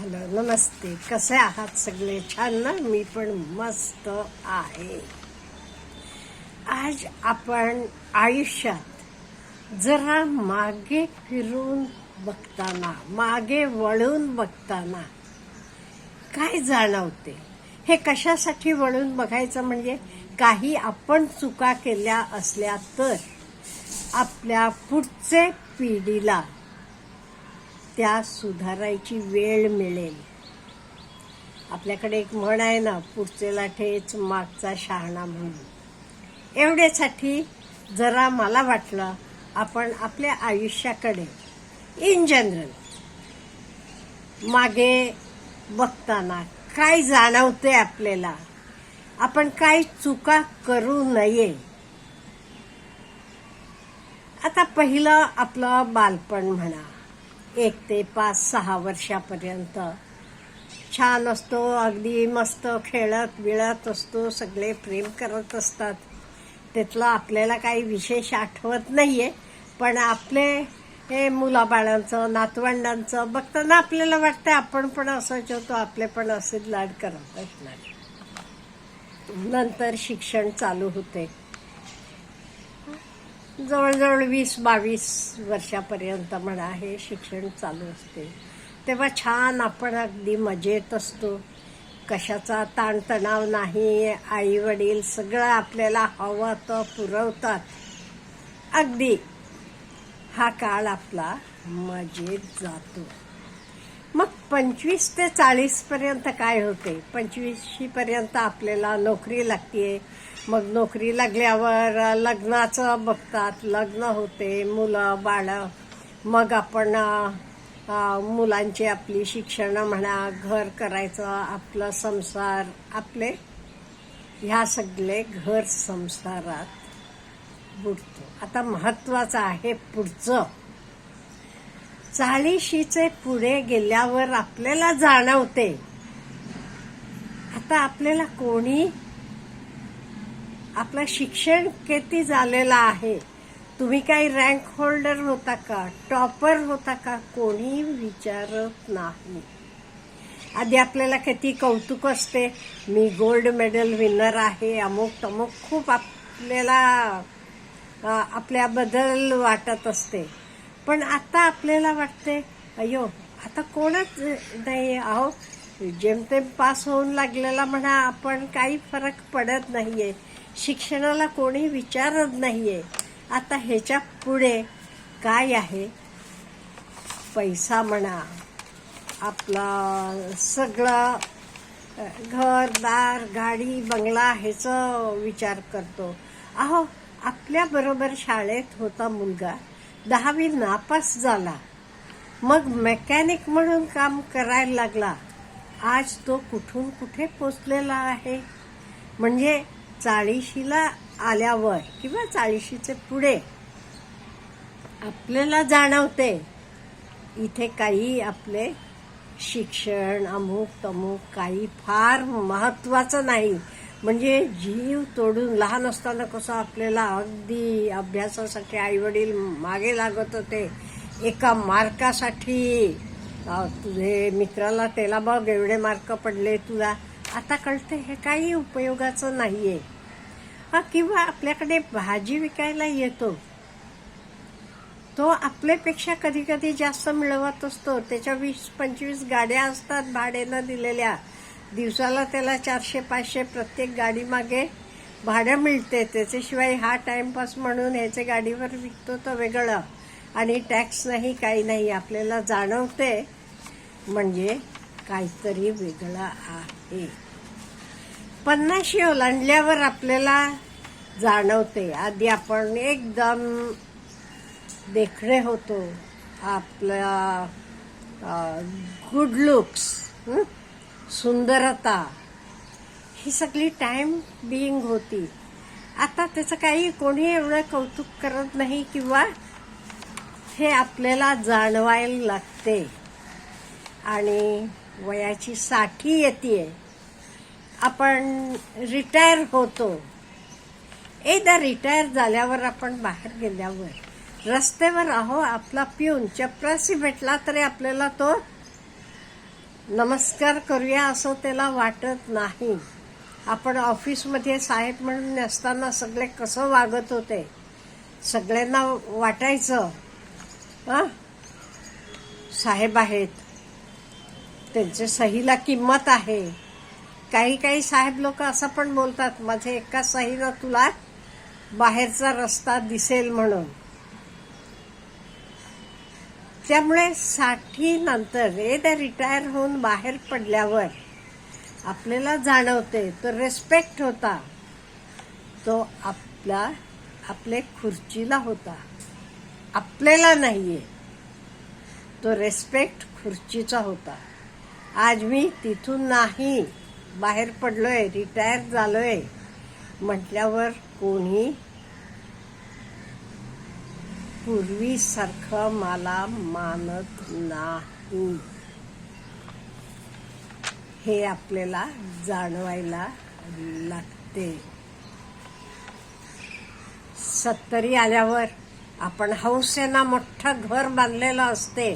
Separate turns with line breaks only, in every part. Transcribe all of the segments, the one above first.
Hello, नमस्ते. कसे आहात सगळे? छान ना? मी पण मस्त आहे. आज आपण आयुष्यात जरा मागे फिरून बघताना, मागे वळून बघताना काय जाणवते, हे कशासाठी वळून बघायचं म्हणजे काही आपण चुका केल्या असल्या तर आपल्या पुढचे पिढीला त्या सुधारायची वेळ मिळेल. आपल्याकडे एक म्हण आहे ना, पुढचेला ठेच मागचा शहाणा म्हणून. एवढ्यासाठी जरा मला वाटलं आपण आपल्या आयुष्याकडे इन जनरल मागे बघताना काय जाणवते आपल्याला, आपण काय चुका करू नये. आता पहिलं आपलं बालपण म्हणा, 1 ते 5-6 वर्षापर्यंत छान असतो, अगदी मस्त खेळत बिळत असतो, सगळे प्रेम करत असतात. त्यातलं आपल्याला काही विशेष आठवत नाहीये, पण आपले हे मुलाबाळांचं नातवंडांचं बघताना आपल्याला वाटतं आपण पण असंच होतो, आपले पण असेच लाड करत असणार. नंतर शिक्षण चालू होते, जवळजवळ 20-22 वर्षापर्यंत म्हणा हे शिक्षण चालू असते. तेव्हा छान आपण अगदी मजेत असतो, कशाचा ताणतणाव नाही, आई वडील सगळं आपल्याला हवं तर पुरवतात. अगदी हा काळ आपला मजेत जातो. मग 25 ते 40 पर्यंत काय होते, 25 पर्यंत आपल्याला नोकरी लागते. मग नोकरी लागल्यावर लग्नाचं बघतात, लग्न होते, मुलं बाळं. मग आपण मुलांची आपली शिक्षण म्हणा, घर करायचं, आपलं संसार, आपले ह्या सगळे घर संसारात बुडतो. आता महत्वाचं आहे पुढचं. 40शीचे पुढे गेल्यावर आपल्याला जाणवते, आता आपल्याला कोणी आपलं शिक्षण किती झालेलं आहे, तुम्ही काही रँक होल्डर होता का, टॉपर होता का, कोणी विचारत नाही. आधी आपल्याला किती कौतुक असते, मी गोल्ड मेडल विनर आहे, अमुक तमुक, खूप आपल्याला आपल्याबद्दल वाटत असते. पण आता आपल्याला वाटते अयो आता कोणच नाही, अहो जेमतेम पास होऊन लागलेला म्हणा, आपण काही फरक पडत नाहीये, शिक्षणाला कोणी विचारत नाहीये. आता ह्याच्या पुढे काय आहे, पैसा म्हणा, आपला सगळं घरदार गाडी बंगला ह्याचं विचार करतो. अहो आपल्या बरोबर शाळेत होता मुलगा, 10वी नापास झाला, मग मेकॅनिक म्हणून काम करायला लागला, आज तो कुठून कुठे पोचलेला आहे. म्हणजे 40शीला आल्यावर किंवा 40शीचे पुढे आपल्याला जाणवते इथे काही आपले शिक्षण अमुक तमुक काही फार महत्वाचं नाही. म्हणजे जीव तोडून लहान असताना कसं आपल्याला अगदी अभ्यासासाठी आईवडील मागे लागत होते, एका मार्कासाठी. तुझे मित्राला त्याला बघ एवढे मार्क पडले तुला, आता कळते हे काही उपयोगाचं नाहीये. किंवा आपल्याकडे भाजी विकायला येतो, तो आपल्यापेक्षा कधी कधी जास्त मिळवत असतो, त्याच्या 20-25 गाड्या असतात भाड्यानं दिलेल्या, दिवसाला त्याला 400-500 प्रत्येक गाडी मागे भाडं मिळते. त्याच्याशिवाय हा टाइमपास म्हणून ह्याचे गाडीवर विकतो तर वेगळं, आणि टॅक्स नाही काही नाही. आपल्याला जाणवते म्हणजे काहीतरी वेगळं आहे. 50शी ओलांडल्यावर आपल्याला जाणवते, आधी आपण एकदम देखणे होतो, आपला गुड लुक्स, सुंदरता ही सगळी टाइम बिईंग होती. आता त्याचं काही कोणी एवढं कौतुक करत नाही किंवा हे आपल्याला जाणवायला लागते. आणि वयाची 60 येते, आपण रिटायर होतो. एकदा रिटायर झाल्यावर आपण बाहेर गेल्यावर रस्त्यावर आपला पिऊन चपरासी भेटला तरी आपल्याला तो नमस्कार करूया असं त्याला वाटत नाही. आपण ऑफिसमध्ये साहेब म्हणून असताना सगळे कसं वागत होते, सगळ्यांना वाटायचं साहेब आहेत, त्यांच्या सहीला किंमत आहे. काही काही साहेब लोक असं पण बोलतात, माझे एका सहीनं तुला बाहेरचा रस्ता दिसेल म्हणून. त्यामुळे 60 नंतर एकदा रिटायर होऊन बाहेर पडल्यावर आपल्याला जाणवते तो रिस्पेक्ट होता, तो आपल्या खुर्चीला होता, आपल्याला नाहीये. तो रिस्पेक्ट खुर्चीचा होता. आज मी तिथून नाही, बाहेर पडलोय, रिटायर झालोय म्हटल्यावर कोणी पूर्वीसारखं मला मानत नाही. हे आपल्याला जाणवायला लागते. 70 आल्यावर आपण हौसेनं मोठं घर बांधलेलं असते.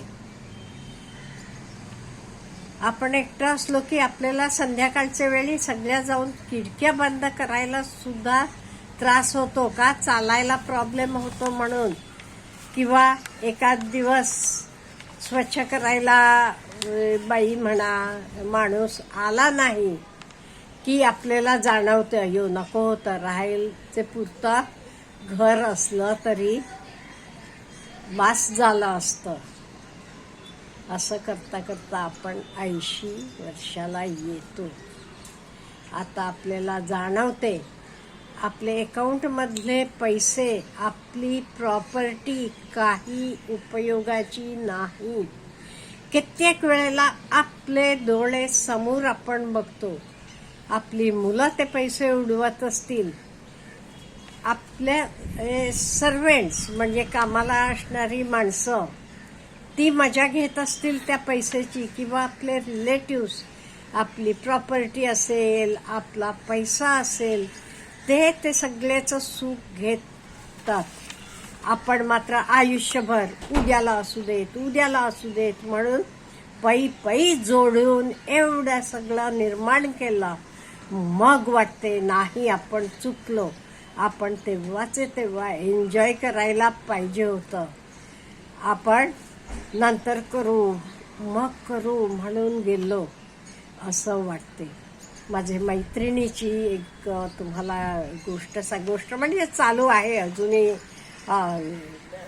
आपण एकटं असलो की आपल्याला संध्याकाळच्या वेळी सगळ्या जाऊन खिडक्या बंद करायला सुद्धा त्रास होतो का, चालायला प्रॉब्लेम होतो म्हणून, किंवा एखाद दिवस स्वच्छ करायला बाई म्हणा माणूस आला नाही की आपल्याला जाणवतं अयो नको होतं, राहायचे पुरतं घर असलं तरी बास झालं असतं. असं करता करता आपण 80 वर्षाला येतो. आता आपल्याला जाणवते आपले अकाउंटमधले पैसे, आपली प्रॉपर्टी काही उपयोगाची नाही. कित्येक वेळेला आपले डोळे समोर आपण बघतो, आपली मुलं ते पैसे उडवत असतील, आपल्या सर्वेंट्स म्हणजे कामाला असणारी माणसं ती मजा घेत असतील त्या पैशाची, किंवा आपले रिलेटिव्स आपली प्रॉपर्टी असेल, आपला पैसा असेल, ते सगळ्याचं सुख घेतात. आपण मात्र आयुष्यभर उद्याला असू देत म्हणून पै जोडून एवढं सगळं निर्माण केलं. मग वाटते नाही आपण चुकलो, आपण तेव्हाचे तेव्हा एन्जॉय करायला पाहिजे होतं. आपण नंतर करू मग करू म्हणून गेलो असं वाटते. माझ्या मैत्रिणीची एक तुम्हाला गोष्ट म्हणजे चालू आहे अजूनही.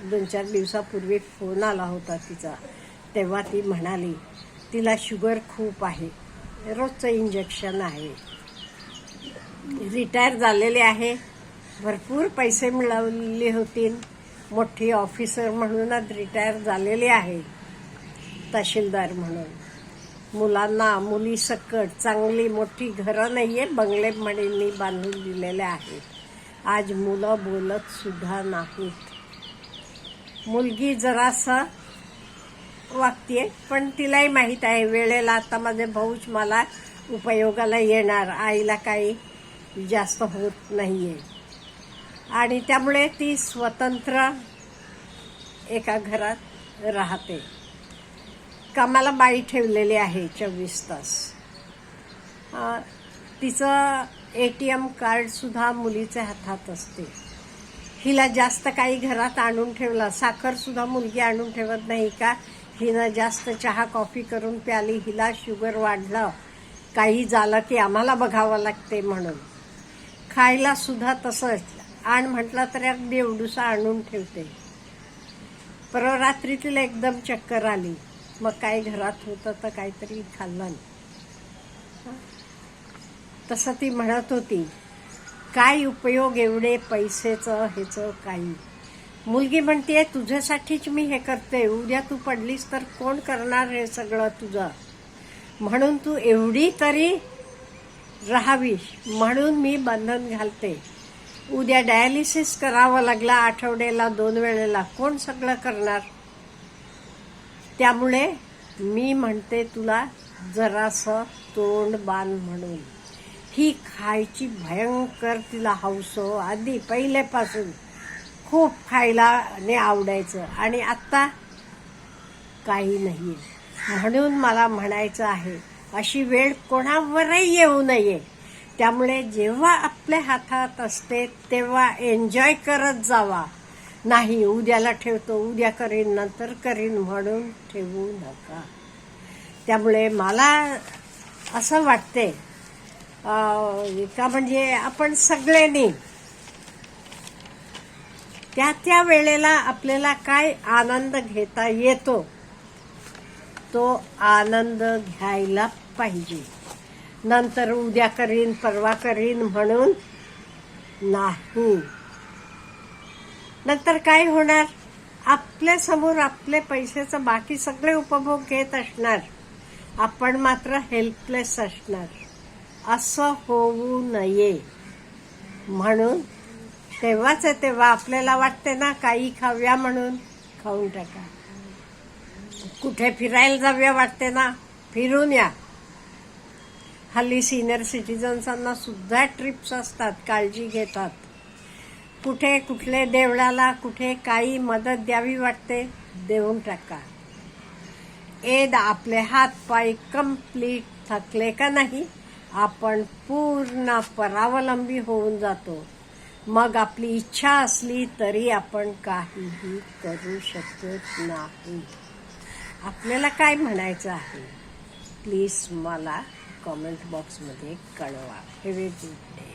2-4 दिवसापूर्वी फोन आला होता तिचा. तेव्हा ती म्हणाली तिला शुगर खूप आहे, रोजचं इंजेक्शन आहे, रिटायर झालेले आहे, भरपूर पैसे मिळवले होतील, मोठी ऑफिसर म्हणूनच रिटायर झालेले आहे, तहसीलदार म्हणून. मुलांना मुली सकट चांगली मोठी घरं नाहीये, बंगले म्हणून बांधून दिलेले आहेत. आज मुलं बोलत सुद्धा नाहीत. मुलगी जरासं वागतीये, पण तिलाही माहीत आहे वेळेला आता माझे भाऊच मला उपयोगाला येणार, आईला काही जास्त होत नाहीये. आणि त्यामुळे ती स्वतंत्र एका घरात राहते. कामाला बाई ठेवलेली आहे 24 तास. तिचं ATM कार्ड सुद्धा मुलीच्या हातात असते. हिला जास्त काही घरात आणून ठेवला, साखर सुद्धा मुलगी आणून ठेवत नाही का, हिनं जास्त चहा कॉफी करून प्याली, हिला शुगर वाढलं, काही झालं की आम्हाला बघावं लागते म्हणून. खायला सुद्धा तसंच, आण म्हटलं तर अगदी एवढूसा आणून ठेवते. परवा रात्री तिला एकदम चक्कर आली, मग काय घरात होतं तर काहीतरी खाल्लं. तसं ती म्हणत होती काय उपयोग एवढे पैसेचं ह्याचं काही. मुलगी म्हणते तुझ्यासाठीच मी हे करते, उद्या तू पडलीस तर कोण करणार हे सगळं तुझं, म्हणून तू एवढी तरी राहावी म्हणून मी बंधन घालते. उद्या डायलिसिस करावं लागला आठवड्याला 2 वेळेला, कोण सगळं करणार. त्यामुळे मी म्हणते तुला जरासं तोंड बांध म्हणून. ही खायची भयंकर तिला हौस हो, आधी पहिल्यापासून खूप खायला आवडायचं, आणि आता काही नाही. म्हणून मला म्हणायचं आहे, अशी वेळ कोणावरही येऊ नये. त्यामुळे जेव्हा आपल्या हातात असते तेव्हा एन्जॉय करत जावा. नाही उद्याला ठेवतो, उद्या करीन, नंतर करीन म्हणून ठेवू नका. त्यामुळे मला असं वाटते का म्हणजे आपण सगळ्यांनी त्या वेळेला आपल्याला काय आनंद घेता येतो तो आनंद घ्यायला पाहिजे. नंतर उद्या करीन, परवा करीन म्हणून नाही. नंतर काय होणार? आपल्या समोर आपले पैशाचा बाकी सगळे उपभोग घेत असणार, आपण मात्र हेल्पलेस असणार. असं होऊ नये. म्हणून तेव्हाच तेव्हा आपल्याला वाटते ना काही खाव्या म्हणून खाऊन टाका. कुठे फिरायला जाऊया वाटते ना, फिरून या. हल्ली सिनियर सिटीजन्सांना सुद्धा ट्रिप्स असतात, काळजी घेतात. कुठे कुठले देवळाला कुठे काही मदत द्यावी वाटते, देऊन टाका. आपले हात पाय कंप्लीट थकले का नाही, आपण पूर्ण परावलंबी होऊन जातो. मग आपली इच्छा असली तरी आपण काहीही करू शकत नाही. आपल्याला काय म्हणायचं आहे प्लीज मला कमेंट बॉक्समध्ये कळवा. Have a good day.